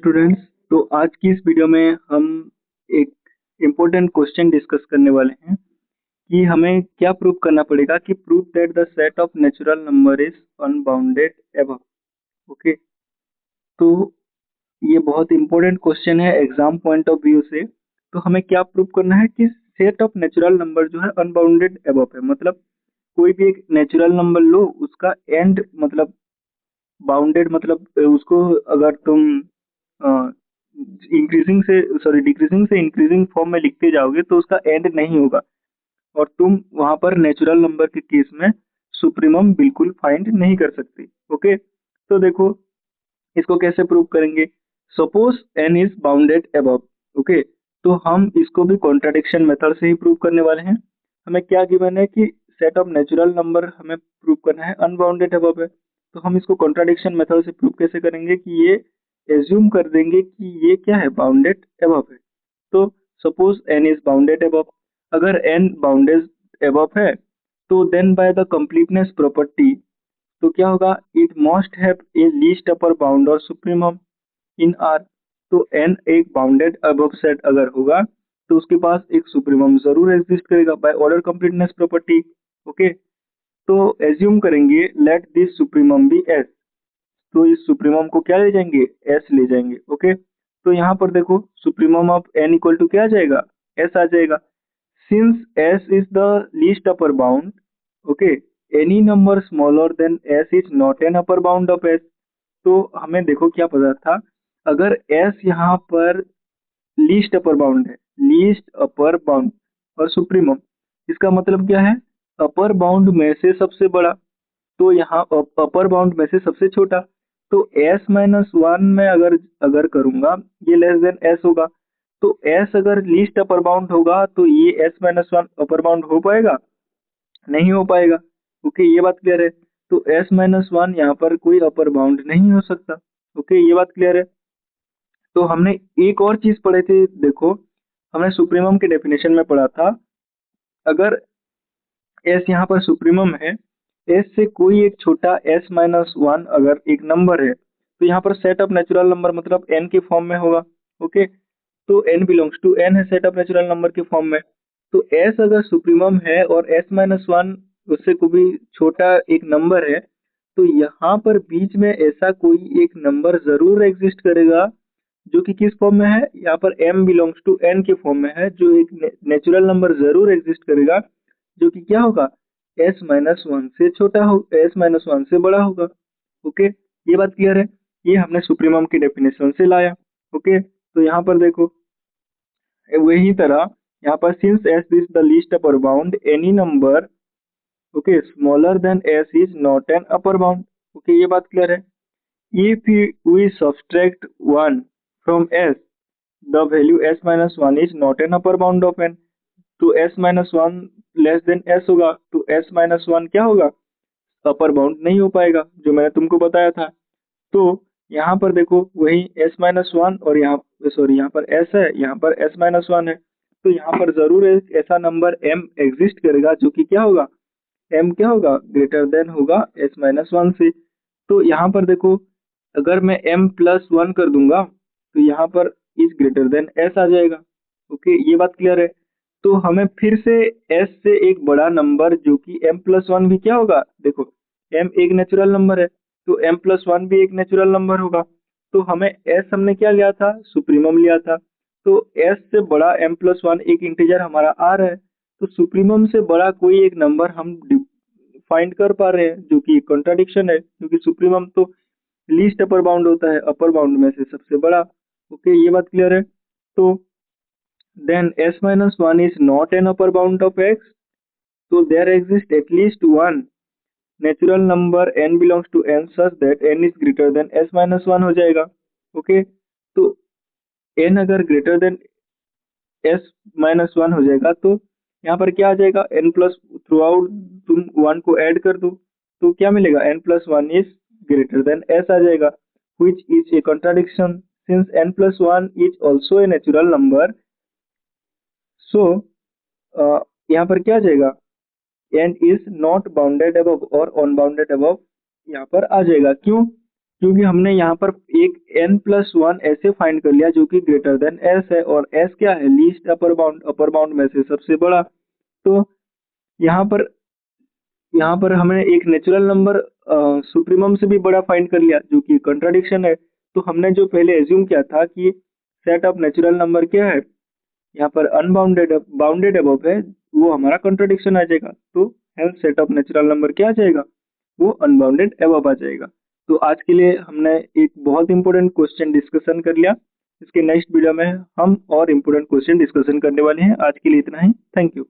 Students. तो आज की इस वीडियो में हम एक इम्पोर्टेंट क्वेश्चन डिस्कस करने वाले हैं कि हमें क्या प्रूव करना पड़ेगा कि prove that the set of natural number is unbounded above. Okay, तो ये बहुत इम्पोर्टेंट क्वेश्चन है एग्जाम पॉइंट ऑफ व्यू से। तो हमें क्या प्रूव करना है कि सेट ऑफ नेचुरल नंबर जो है अनबाउंडेड एबव है, मतलब कोई भी एक नेचुरल नंबर लो, उसका एंड मतलब बाउंडेड, मतलब उसको अगर तुम इंक्रीजिंग से सॉरी डिक्रीजिंग से इंक्रीजिंग फॉर्म में लिखते जाओगे तो उसका एंड नहीं होगा, और तुम वहां पर नेचुरल नंबर के केस में सुप्रीमम बिल्कुल फाइंड नहीं कर सकते। ओके, तो देखो इसको कैसे प्रूव करेंगे। Suppose n is bounded above. Okay, तो हम इसको भी कॉन्ट्राडिक्शन मेथड से ही प्रूव करने वाले हैं। हमें क्या गिवन है कि सेट ऑफ नेचुरल नंबर हमें प्रूव करना है अनबाउंडेड अबव है, तो हम इसको कॉन्ट्राडिक्शन मेथड से प्रूव कैसे करेंगे कि ये एज्यूम कर देंगे कि ये क्या है, बाउंडेड अबव है। तो suppose n is bounded above, अगर एन बाउंडेड अबव है तो then by the completeness property तो क्या होगा, it must have a least upper bound और सुप्रीमम इन आर। तो एन एक बाउंडेड अबव सेट अगर होगा तो उसके पास एक सुप्रीमम जरूर एग्जिस्ट करेगा by order completeness property. Okay, तो एज्यूम करेंगे let this supremum be s, तो इस सुप्रीमम को क्या ले जाएंगे, एस ले जाएंगे। ओके, तो यहाँ पर देखो supremum of n equal to क्या आ जाएगा, एस आ जाएगा। Since s is the least upper bound, okay, any number smaller than s is not an upper bound of s. तो हमें देखो क्या पता था, अगर एस यहाँ पर लीस्ट अपर बाउंड है, लीस्ट अपर बाउंड और सुप्रीमम, इसका मतलब क्या है, अपर बाउंड में से सबसे बड़ा, तो यहाँ अपर बाउंड में से सबसे छोटा। तो एस माइनस वन में अगर अगर करूंगा ये लेस देन एस होगा, तो एस अगर लीस्ट अपर बाउंड होगा तो ये S minus one upper bound हो पाएगा, नहीं हो पाएगा। ओके, ये बात क्लियर है। तो एस माइनस वन यहाँ पर कोई अपर बाउंड नहीं हो सकता। ओके, ये बात क्लियर है। तो हमने एक और चीज पढ़े थे, देखो हमने सुप्रीमम के डेफिनेशन में पढ़ा था, अगर एस यहाँ पर सुप्रीमम है, एस से कोई एक छोटा एस माइनस वन अगर एक नंबर है तो यहाँ पर सेट ऑफ नेचुरल नंबर मतलब एन के फॉर्म में होगा। ओके, तो एन बिलोंग्स टू एन है सेट ऑफ नेचुरल नंबर के फॉर्म में। तो एस अगर सुप्रीमम है और एस माइनस वन उससे कोई भी छोटा एक नंबर है, तो यहाँ पर बीच में ऐसा कोई एक नंबर जरूर एग्जिस्ट करेगा जो कि किस फॉर्म में है, यहाँ पर m बिलोंग्स टू n के फॉर्म में है, जो एक नेचुरल नंबर जरूर एग्जिस्ट करेगा जो कि क्या होगा, s माइनस वन से छोटा हो, s माइनस वन से बड़ा होगा। ओके, ये बात क्लियर है। ये हमने सुप्रीमम की डेफिनेशन से लाया। ओके, तो यहाँ पर देखो वही तरह यहाँ पर since s is the least upper bound any number, okay, smaller than s is not an upper bound. Okay, ये बात क्लियर है। If we subtract 1 from s, the value s minus 1 is not an upper bound of n. तो s minus 1 less than s होगा, तो s minus 1 क्या होगा, upper bound नहीं हो पाएगा, जो मैंने तुमको बताया था। तो यहाँ पर देखो वही s minus 1 और यहाँ सॉरी यहाँ पर s है, यहाँ पर s minus 1 है, तो यहाँ पर जरूर एक ऐसा नंबर m एग्जिस्ट करेगा जो कि क्या होगा, m क्या होगा, ग्रेटर देन होगा s minus 1 से। तो यहाँ पर देखो अगर मैं m प्लस वन कर दूंगा तो यहाँ पर इज ग्रेटर देन s आ जाएगा। ओके, ये बात क्लियर है। तो हमें फिर से s से एक बड़ा नंबर जो कि m प्लस वन भी क्या होगा, देखो m एक नेचुरल नंबर है तो m प्लस वन भी एक नेचुरल नंबर होगा। तो हमें s हमने क्या लिया था, सुप्रीमम लिया था, तो s से बड़ा m प्लस वन एक इंटीजर हमारा आ रहा है, तो सुप्रीमम से बड़ा कोई एक नंबर हम फाइंड कर पा रहे हैं, जो कि कॉन्ट्राडिक्शन है क्योंकि सुप्रीमम तो लीस्ट अपर बाउंड होता है, अपर बाउंड में से सबसे बड़ा। ओके, ये बात क्लियर है। तो then s minus one is not an upper bound of x, तो there exist at least one natural number n belongs to n such that n is greater than s minus one हो जाएगा। Okay, तो n अगर greater than s minus one हो जाएगा तो यहाँ पर क्या आ जाएगा, n प्लस थ्रू आउट तुम वन को ऐड कर दो तो क्या मिलेगा, n plus one is greater than s आ जाएगा, which is a contradiction since n plus 1 is also a natural number. So यहाँ पर क्या आ जाएगा, n is not bounded above और unbounded above यहाँ पर आ जाएगा। क्यों, क्योंकि हमने यहाँ पर एक n+1 ऐसे फाइंड कर लिया जो कि ग्रेटर देन s है, और s क्या है, लीस्ट अपर बाउंड में से सबसे बड़ा। तो यहाँ पर हमने एक नेचुरल नंबर सुप्रीमम से भी बड़ा फाइंड कर लिया जो कि कंट्राडिक्शन है। तो हमने जो पहले एज्यूम किया था कि सेट ऑफ नेचुरल नंबर क्या है, यहाँ पर अनबाउंडेड बाउंडेड अबव है, वो हमारा कंट्राडिक्शन आ जाएगा। तो health set of natural number क्या आ जाएगा, वो अनबाउंडेड अबव आ जाएगा। तो आज के लिए हमने एक बहुत इंपॉर्टेंट क्वेश्चन डिस्कशन कर लिया। इसके नेक्स्ट वीडियो में हम और इम्पोर्टेंट क्वेश्चन डिस्कशन करने वाले हैं। आज के लिए इतना ही। Thank you.